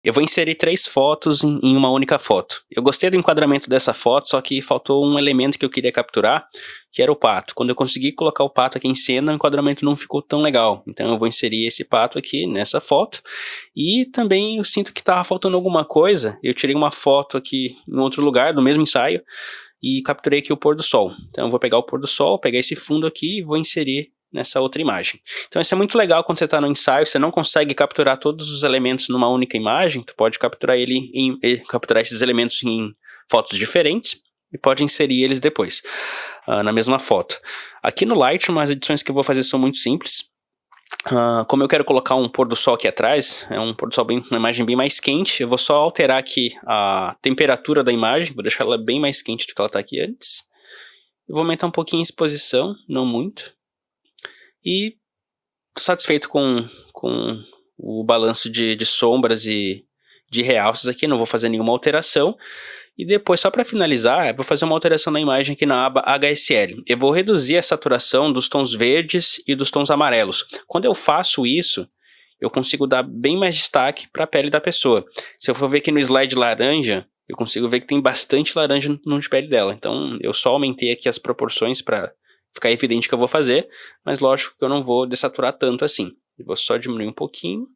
Eu vou inserir 3 fotos em uma única foto. Eu gostei do enquadramento dessa foto, só que faltou um elemento que eu queria capturar, que era o pato. Quando eu consegui colocar o pato aqui em cena, o enquadramento não ficou tão legal. Então eu vou inserir esse pato aqui nessa foto. E também eu sinto que estava faltando alguma coisa. Eu tirei uma foto aqui em outro lugar, do mesmo ensaio, e capturei aqui o pôr do sol. Então eu vou pegar o pôr do sol, pegar esse fundo aqui e vou inserir nessa outra imagem. Então isso é muito legal quando você está no ensaio, você não consegue capturar todos os elementos numa única imagem, tu pode capturar capturar esses elementos em fotos diferentes e pode inserir eles depois, na mesma foto. Aqui no Lightroom as edições que eu vou fazer são muito simples. Como eu quero colocar um pôr do sol aqui atrás, é um pôr do sol uma imagem bem mais quente, eu vou só alterar aqui a temperatura da imagem, vou deixar ela bem mais quente do que ela está aqui antes. Eu vou aumentar um pouquinho a exposição, não muito. E estou satisfeito com o balanço de sombras e de realces aqui, não vou fazer nenhuma alteração. E depois, só para finalizar, eu vou fazer uma alteração na imagem aqui na aba HSL. Eu vou reduzir a saturação dos tons verdes e dos tons amarelos. Quando eu faço isso, eu consigo dar bem mais destaque para a pele da pessoa. Se eu for ver aqui no slide laranja, eu consigo ver que tem bastante laranja no tom de pele dela. Então eu só aumentei aqui as proporções para ficar evidente que eu vou fazer, mas lógico que eu não vou dessaturar tanto assim. Eu vou só diminuir um pouquinho.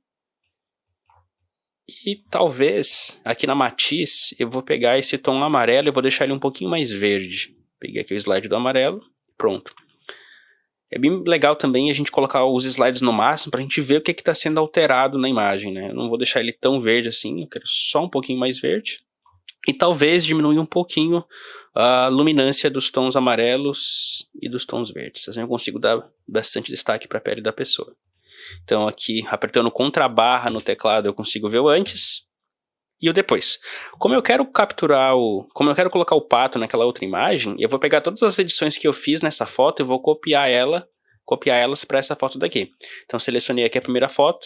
E talvez, aqui na matiz, eu vou pegar esse tom amarelo e vou deixar ele um pouquinho mais verde. Peguei aqui o slide do amarelo, pronto. É bem legal também a gente colocar os slides no máximo para a gente ver o que está sendo alterado na imagem, né? Eu não vou deixar ele tão verde assim, eu quero só um pouquinho mais verde. E talvez diminuir um pouquinho a luminância dos tons amarelos e dos tons verdes. Assim eu consigo dar bastante destaque para a pele da pessoa. Então aqui, apertando contrabarra no teclado, eu consigo ver o antes e o depois. Como eu quero colocar o pato naquela outra imagem, eu vou pegar todas as edições que eu fiz nessa foto e vou copiar elas para essa foto daqui. Então selecionei aqui a primeira foto,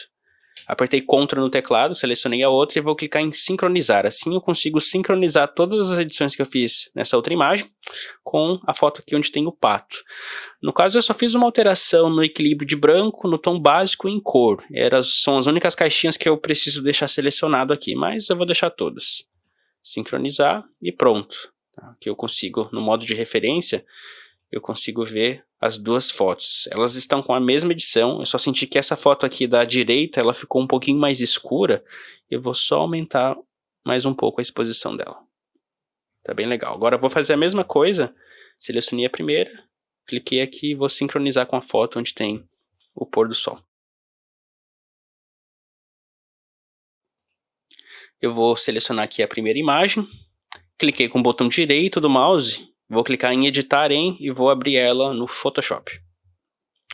apertei Ctrl no teclado, selecionei a outra e vou clicar em sincronizar. Assim eu consigo sincronizar todas as edições que eu fiz nessa outra imagem com a foto aqui onde tem o pato. No caso eu só fiz uma alteração no equilíbrio de branco, no tom básico e em cor. São as únicas caixinhas que eu preciso deixar selecionado aqui, mas eu vou deixar todas. Sincronizar e pronto. Aqui eu consigo, no modo de referência, eu consigo ver as duas fotos. Elas estão com a mesma edição, eu só senti que essa foto aqui da direita, ela ficou um pouquinho mais escura. Eu vou só aumentar mais um pouco a exposição dela. Tá bem legal. Agora eu vou fazer a mesma coisa, selecionei a primeira, cliquei aqui e vou sincronizar com a foto onde tem o pôr do sol. Eu vou selecionar aqui a primeira imagem, cliquei com o botão direito do mouse, vou clicar em editar em e vou abrir ela no Photoshop.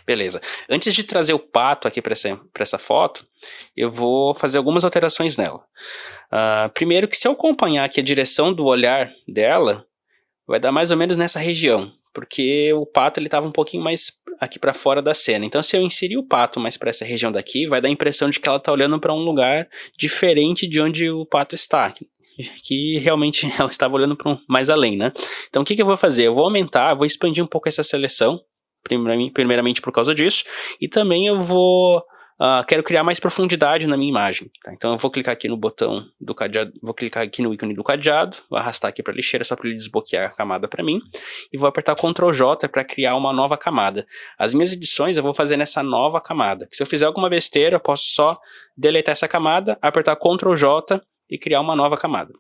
Beleza. Antes de trazer o pato aqui para essa foto, eu vou fazer algumas alterações nela. Primeiro que se eu acompanhar aqui a direção do olhar dela, vai dar mais ou menos nessa região, porque o pato estava um pouquinho mais aqui para fora da cena. Então se eu inserir o pato mais para essa região daqui, vai dar a impressão de que ela está olhando para um lugar diferente de onde o pato está. Que realmente ela estava olhando para mais além, né? Então o que eu vou fazer? Eu vou vou expandir um pouco essa seleção, primeiramente por causa disso, e também eu quero criar mais profundidade na minha imagem. Tá? Então eu vou clicar aqui no botão do cadeado, vou clicar aqui no ícone do cadeado, vou arrastar aqui para a lixeira só para ele desbloquear a camada para mim, e vou apertar Ctrl J para criar uma nova camada. As minhas edições eu vou fazer nessa nova camada. Se eu fizer alguma besteira, eu posso só deletar essa camada, apertar Ctrl J e criar uma nova camada.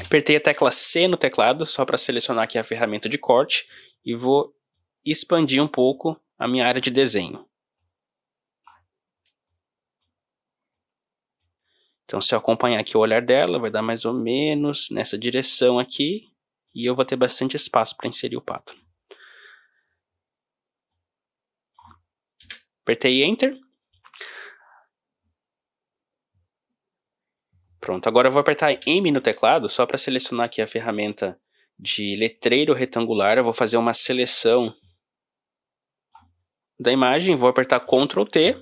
Apertei a tecla C no teclado, só para selecionar aqui a ferramenta de corte, e vou expandir um pouco a minha área de desenho. Então se eu acompanhar aqui o olhar dela, vai dar mais ou menos nessa direção aqui, e eu vou ter bastante espaço para inserir o pato. Apertei Enter. Pronto, agora eu vou apertar M no teclado, só para selecionar aqui a ferramenta de letreiro retangular. Eu vou fazer uma seleção da imagem, vou apertar Ctrl T,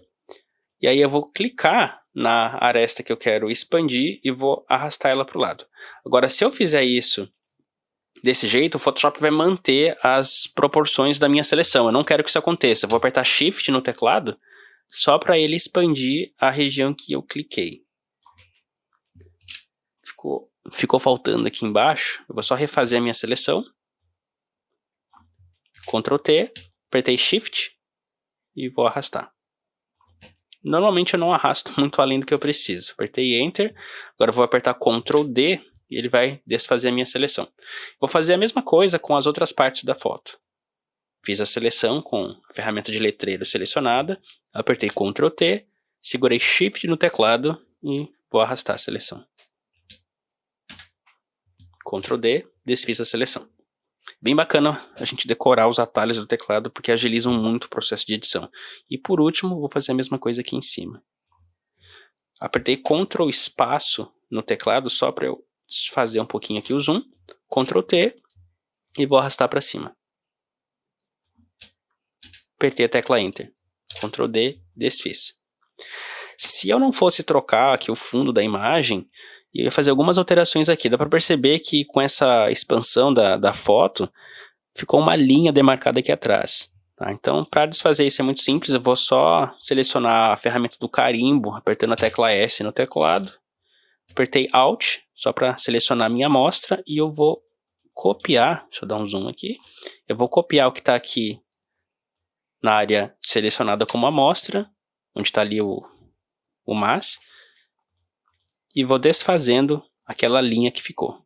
e aí eu vou clicar na aresta que eu quero expandir e vou arrastar ela para o lado. Agora, se eu fizer isso desse jeito, o Photoshop vai manter as proporções da minha seleção. Eu não quero que isso aconteça. Eu vou apertar Shift no teclado, só para ele expandir a região que eu cliquei. ficou faltando aqui embaixo, eu vou só refazer a minha seleção. Ctrl T, apertei Shift e vou arrastar. Normalmente eu não arrasto muito além do que eu preciso. Apertei Enter, agora eu vou apertar Ctrl D e ele vai desfazer a minha seleção. Vou fazer a mesma coisa com as outras partes da foto. Fiz a seleção com a ferramenta de letreiro selecionada, apertei Ctrl T, segurei Shift no teclado e vou arrastar a seleção. Ctrl D, desfiz a seleção. Bem bacana a gente decorar os atalhos do teclado porque agilizam muito o processo de edição. E por último, vou fazer a mesma coisa aqui em cima. Apertei Ctrl espaço no teclado só para eu fazer um pouquinho aqui o zoom. Ctrl T e vou arrastar para cima. Apertei a tecla Enter. Ctrl D, desfiz. Se eu não fosse trocar aqui o fundo da imagem, eu ia fazer algumas alterações aqui. Dá para perceber que com essa expansão da foto, ficou uma linha demarcada aqui atrás. Tá? Então, para desfazer isso é muito simples. Eu vou só selecionar a ferramenta do carimbo, apertando a tecla S no teclado. Apertei Alt, só para selecionar a minha amostra. E eu vou copiar, deixa eu dar um zoom aqui. Eu vou copiar o que está aqui na área selecionada como amostra, onde está ali o mas. E vou desfazendo aquela linha que ficou.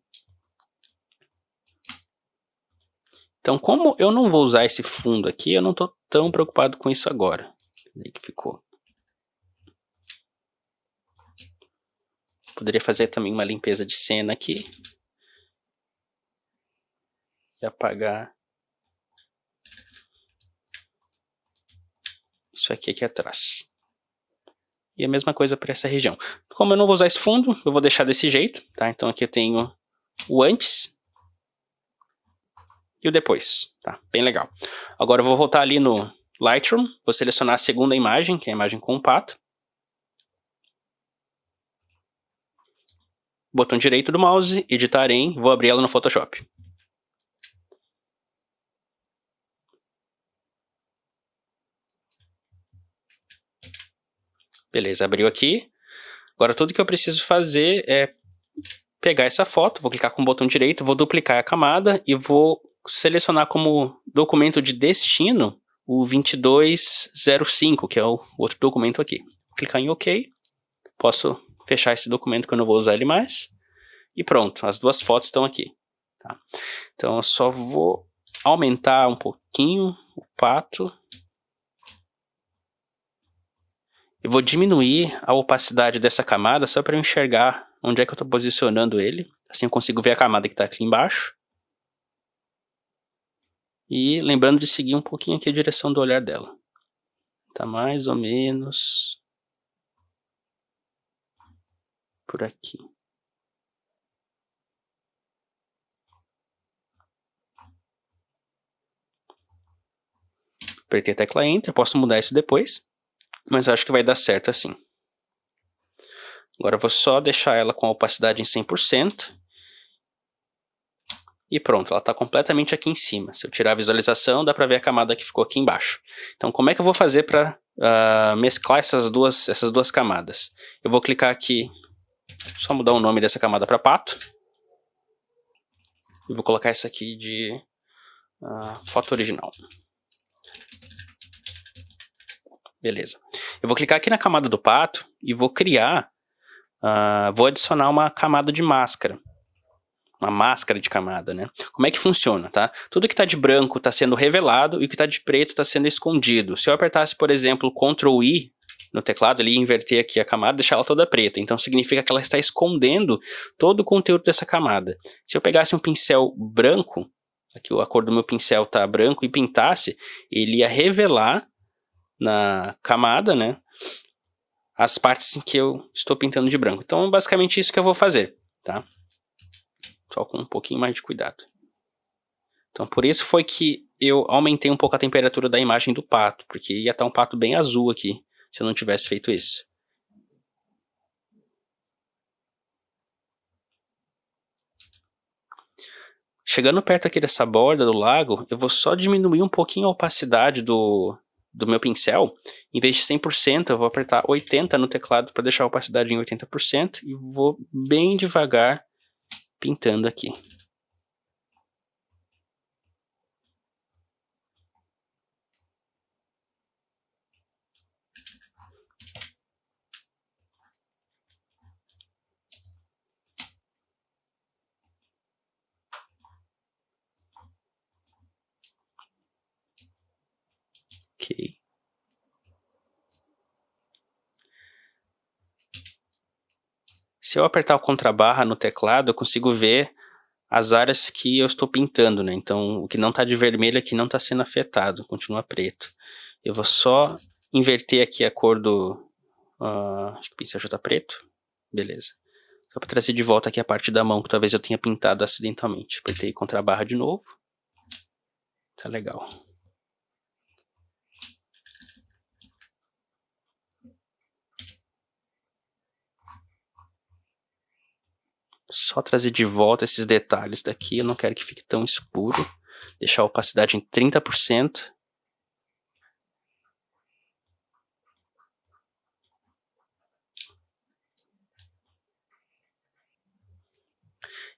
Então, como eu não vou usar esse fundo aqui, eu não estou tão preocupado com isso agora. Aí que ficou. Poderia fazer também uma limpeza de cena aqui. E apagar isso aqui atrás. E a mesma coisa para essa região. Como eu não vou usar esse fundo, eu vou deixar desse jeito, tá? Então aqui eu tenho o antes e o depois, tá? Bem legal. Agora eu vou voltar ali no Lightroom, vou selecionar a segunda imagem, que é a imagem com o pato. Botão direito do mouse, editar em, vou abrir ela no Photoshop. Beleza, abriu aqui. Agora tudo que eu preciso fazer é pegar essa foto, vou clicar com o botão direito, vou duplicar a camada e vou selecionar como documento de destino o 2205, que é o outro documento aqui. Vou clicar em OK, posso fechar esse documento que eu não vou usar ele mais. E pronto, as duas fotos estão aqui. Tá? Então eu só vou aumentar um pouquinho o pato. Eu vou diminuir a opacidade dessa camada só para eu enxergar onde é que eu estou posicionando ele. Assim eu consigo ver a camada que está aqui embaixo. E lembrando de seguir um pouquinho aqui a direção do olhar dela. Está mais ou menos por aqui. Apertei a tecla Enter, posso mudar isso depois. Mas eu acho que vai dar certo assim. Agora eu vou só deixar ela com a opacidade em 100%. E pronto, ela está completamente aqui em cima. Se eu tirar a visualização, dá para ver a camada que ficou aqui embaixo. Então como é que eu vou fazer para mesclar essas duas camadas? Eu vou clicar aqui, só mudar o nome dessa camada para pato. E vou colocar essa aqui de foto original. Beleza. Eu vou clicar aqui na camada do pato e vou criar, vou adicionar uma camada de máscara. Uma máscara de camada, né? Como é que funciona, tá? Tudo que está de branco está sendo revelado e o que está de preto está sendo escondido. Se eu apertasse, por exemplo, Ctrl I no teclado, ele ia inverter aqui a camada e deixar ela toda preta. Então significa que ela está escondendo todo o conteúdo dessa camada. Se eu pegasse um pincel branco, aqui a cor do meu pincel está branco, e pintasse, ele ia revelar na camada, né, as partes em que eu estou pintando de branco. Então é basicamente isso que eu vou fazer, tá? Só com um pouquinho mais de cuidado. Então por isso foi que eu aumentei um pouco a temperatura da imagem do pato, porque ia estar um pato bem azul aqui, se eu não tivesse feito isso. Chegando perto aqui dessa borda do lago, eu vou só diminuir um pouquinho a opacidade do meu pincel. Em vez de 100%, eu vou apertar 80% no teclado para deixar a opacidade em 80% e vou bem devagar pintando aqui. Ok. Se eu apertar o contrabarra no teclado, eu consigo ver as áreas que eu estou pintando, né? Então, o que não está de vermelho aqui não está sendo afetado, continua preto. Eu vou só inverter aqui a cor do... acho que o pincel já está preto. Beleza. Só para trazer de volta aqui a parte da mão que talvez eu tenha pintado acidentalmente. Apertei contrabarra de novo. Tá legal. Só trazer de volta esses detalhes daqui, eu não quero que fique tão escuro. Deixar a opacidade em 30%.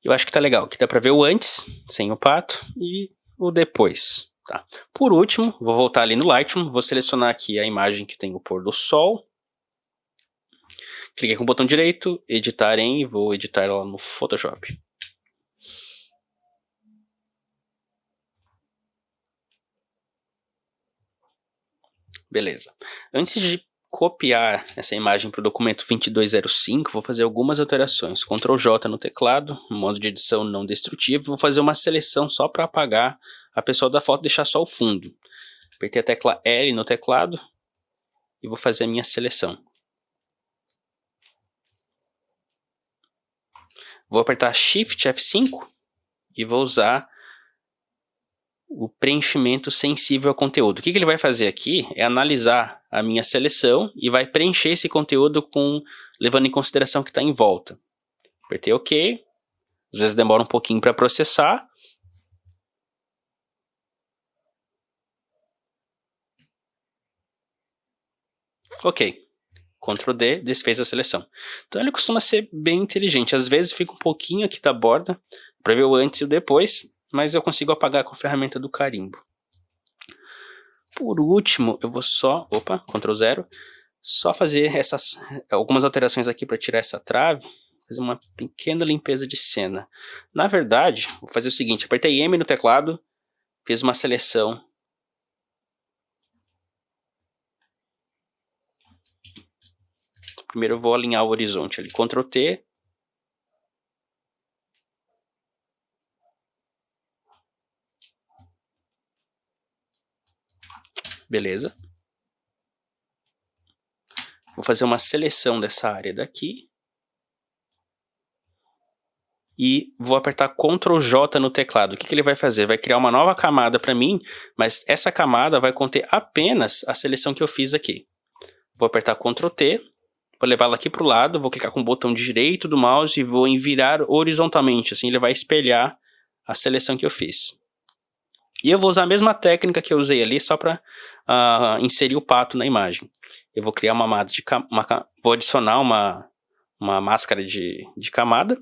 Eu acho que tá legal, que dá pra ver o antes, sem o pato, e o depois. Tá. Por último, vou voltar ali no Lightroom, vou selecionar aqui a imagem que tem o pôr do sol. Cliquei com o botão direito, editar em, e vou editar ela no Photoshop. Beleza. Antes de copiar essa imagem para o documento 2205, vou fazer algumas alterações. Ctrl J no teclado, modo de edição não destrutivo. Vou fazer uma seleção só para apagar a pessoa da foto e deixar só o fundo. Apertei a tecla L no teclado e vou fazer a minha seleção. Vou apertar Shift F5 e vou usar o preenchimento sensível ao conteúdo. O que ele vai fazer aqui é analisar a minha seleção e vai preencher esse conteúdo levando em consideração o que está em volta. Apertei OK. Às vezes demora um pouquinho para processar. OK. Ctrl D, desfez a seleção. Então ele costuma ser bem inteligente. Às vezes fica um pouquinho aqui da borda, para ver o antes e o depois, mas eu consigo apagar com a ferramenta do carimbo. Por último, eu vou só, Ctrl 0, só fazer algumas alterações aqui para tirar essa trave, fazer uma pequena limpeza de cena. Na verdade, vou fazer o seguinte, apertei M no teclado, fiz uma seleção. Primeiro eu vou alinhar o horizonte ali, Ctrl T. Beleza. Vou fazer uma seleção dessa área daqui. E vou apertar Ctrl J no teclado. O que ele vai fazer? Vai criar uma nova camada para mim, mas essa camada vai conter apenas a seleção que eu fiz aqui. Vou apertar Ctrl T, vou levá-la aqui para o lado, vou clicar com o botão direito do mouse e vou virar horizontalmente, assim ele vai espelhar a seleção que eu fiz. E eu vou usar a mesma técnica que eu usei ali, só para inserir o pato na imagem. Eu vou criar vou adicionar uma máscara de camada.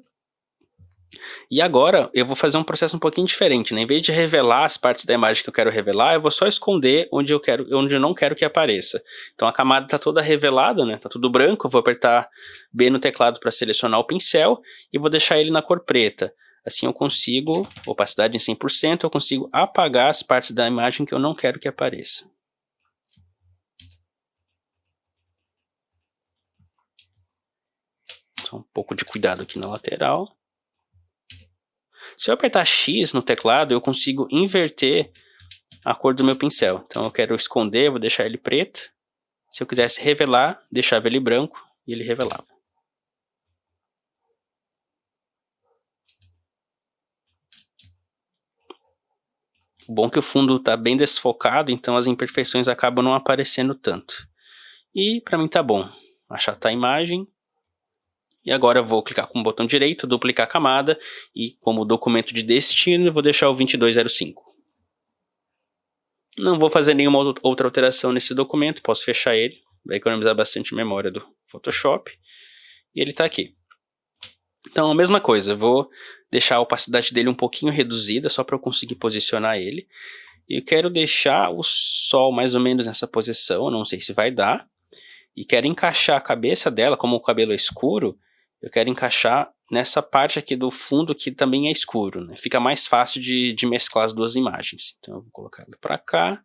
E agora eu vou fazer um processo um pouquinho diferente, né? Em vez de revelar as partes da imagem que eu quero revelar, eu vou só esconder onde eu não quero que apareça. Então a camada está toda revelada, né? Tá tudo branco, eu vou apertar B no teclado para selecionar o pincel e vou deixar ele na cor preta. Assim eu consigo, opacidade em 100%, eu consigo apagar as partes da imagem que eu não quero que apareça. Só um pouco de cuidado aqui na lateral. Se eu apertar X no teclado, eu consigo inverter a cor do meu pincel. Então eu quero esconder, vou deixar ele preto. Se eu quisesse revelar, deixava ele branco e ele revelava. O bom é que o fundo está bem desfocado, então as imperfeições acabam não aparecendo tanto. E para mim tá bom. Achatar a imagem. E agora eu vou clicar com o botão direito, duplicar a camada, e como documento de destino, eu vou deixar o 2205. Não vou fazer nenhuma outra alteração nesse documento, posso fechar ele, vai economizar bastante memória do Photoshop, e ele está aqui. Então a mesma coisa, eu vou deixar a opacidade dele um pouquinho reduzida, só para eu conseguir posicionar ele. E eu quero deixar o sol mais ou menos nessa posição, não sei se vai dar. E quero encaixar a cabeça dela, como o cabelo é escuro, eu quero encaixar nessa parte aqui do fundo que também é escuro, né? Fica mais fácil de mesclar as duas imagens. Então eu vou colocar ele para cá,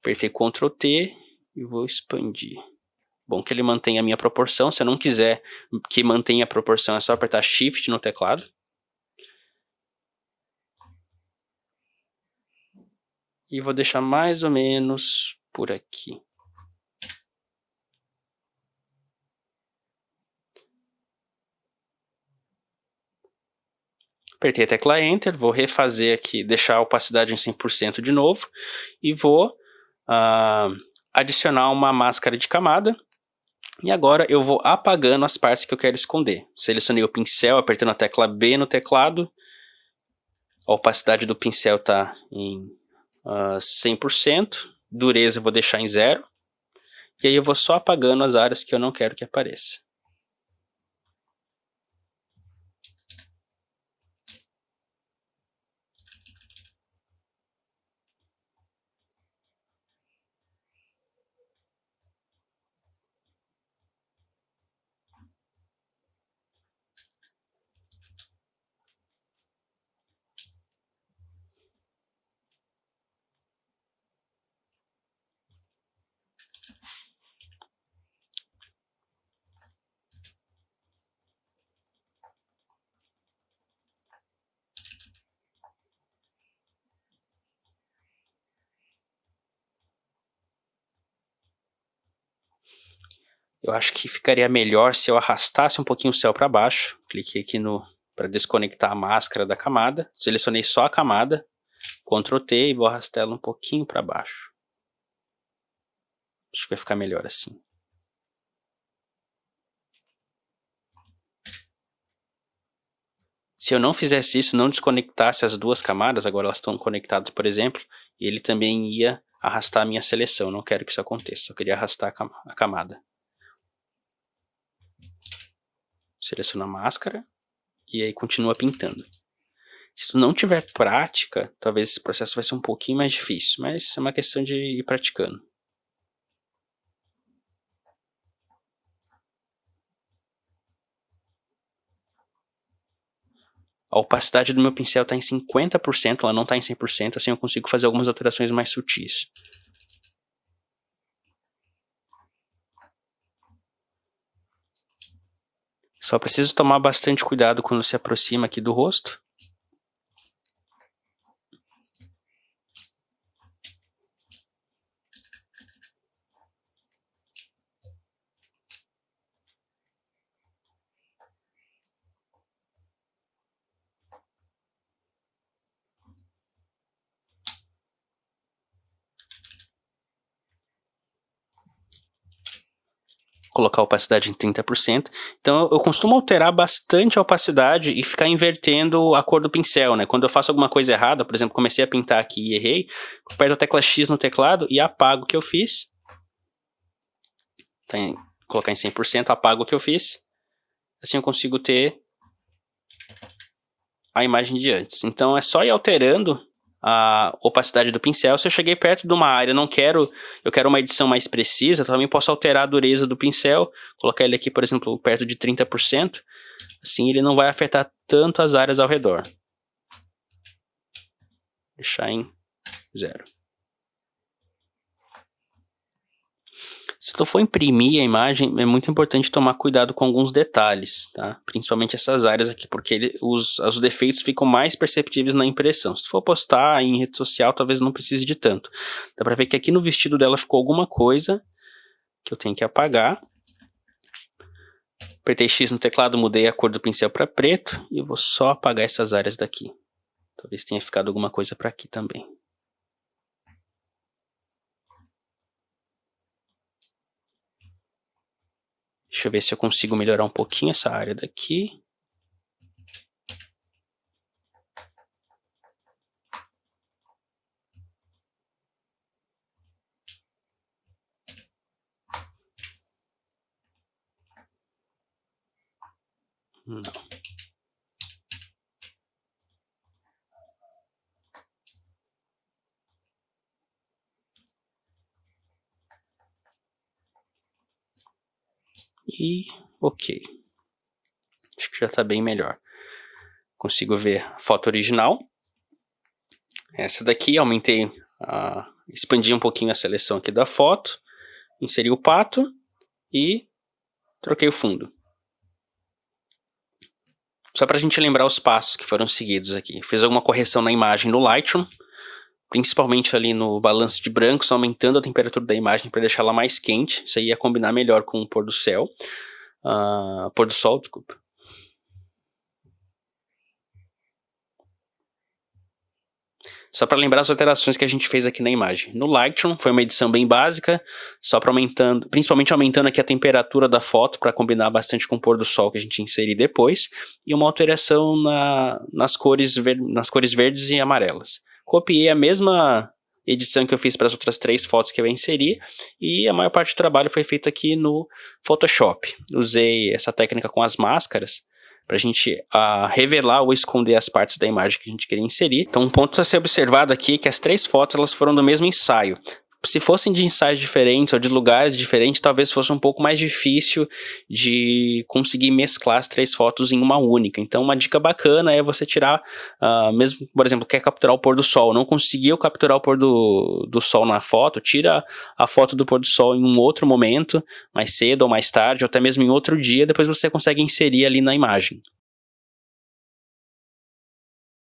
apertei Ctrl T e vou expandir. Bom que ele mantém a minha proporção, se eu não quiser que mantenha a proporção é só apertar Shift no teclado. E vou deixar mais ou menos por aqui. Apertei a tecla Enter, vou refazer aqui, deixar a opacidade em 100% de novo. E vou adicionar uma máscara de camada. E agora eu vou apagando as partes que eu quero esconder. Selecionei o pincel, apertando a tecla B no teclado. A opacidade do pincel está em 100%. Dureza eu vou deixar em 0. E aí eu vou só apagando as áreas que eu não quero que apareça. Eu acho que ficaria melhor se eu arrastasse um pouquinho o céu para baixo. Cliquei aqui para desconectar a máscara da camada. Selecionei só a camada. Ctrl T e vou arrastar ela um pouquinho para baixo. Acho que vai ficar melhor assim. Se eu não fizesse isso, não desconectasse as duas camadas, agora elas estão conectadas, por exemplo, ele também ia arrastar a minha seleção. Não quero que isso aconteça, eu queria arrastar a camada. Seleciona a máscara e aí continua pintando. Se tu não tiver prática, talvez esse processo vai ser um pouquinho mais difícil, mas é uma questão de ir praticando. A opacidade do meu pincel está em 50%, ela não está em 100%, assim eu consigo fazer algumas alterações mais sutis. Só preciso tomar bastante cuidado quando se aproxima aqui do rosto. Colocar a opacidade em 30%. Então eu costumo alterar bastante a opacidade e ficar invertendo a cor do pincel, né? Quando eu faço alguma coisa errada, por exemplo, comecei a pintar aqui e errei, aperto a tecla X no teclado e apago o que eu fiz. Então, colocar em 100%, apago o que eu fiz. Assim eu consigo ter a imagem de antes. Então é só ir alterando a opacidade do pincel. Se eu cheguei perto de uma área, eu quero uma edição mais precisa, também posso alterar a dureza do pincel, colocar ele aqui, por exemplo, perto de 30%, assim ele não vai afetar tanto as áreas ao redor. Deixar em 0. Se tu for imprimir a imagem, é muito importante tomar cuidado com alguns detalhes, tá? Principalmente essas áreas aqui, porque os defeitos ficam mais perceptíveis na impressão. Se tu for postar em rede social, talvez não precise de tanto. Dá pra ver que aqui no vestido dela ficou alguma coisa que eu tenho que apagar. Apertei X no teclado, mudei a cor do pincel para preto e eu vou só apagar essas áreas daqui. Talvez tenha ficado alguma coisa para aqui também. Deixa eu ver se eu consigo melhorar um pouquinho essa área daqui. Não. E ok. Acho que já está bem melhor. Consigo ver a foto original. Essa daqui, aumentei, expandi um pouquinho a seleção aqui da foto. Inseri o pato e troquei o fundo. Só para a gente lembrar os passos que foram seguidos aqui. Fiz alguma correção na imagem no Lightroom, principalmente ali no balanço de brancos, aumentando a temperatura da imagem para deixar ela mais quente. Isso aí ia combinar melhor com o pôr do sol, desculpa. Só para lembrar as alterações que a gente fez aqui na imagem. No Lightroom foi uma edição bem básica, só para principalmente aumentando aqui a temperatura da foto para combinar bastante com o pôr do sol que a gente inserir depois, e uma alteração nas cores verdes e amarelas. Copiei a mesma edição que eu fiz para as outras 3 fotos que eu ia inserir, e a maior parte do trabalho foi feito aqui no Photoshop. Usei essa técnica com as máscaras, para a gente revelar ou esconder as partes da imagem que a gente queria inserir. Então um ponto a ser observado aqui é que as 3 fotos elas foram do mesmo ensaio. Se fossem de ensaios diferentes ou de lugares diferentes, talvez fosse um pouco mais difícil de conseguir mesclar as 3 fotos em uma única. Então uma dica bacana é você tirar, mesmo, por exemplo, quer capturar o pôr do sol, não conseguiu capturar o pôr do sol na foto, tira a foto do pôr do sol em um outro momento, mais cedo ou mais tarde, ou até mesmo em outro dia, depois você consegue inserir ali na imagem.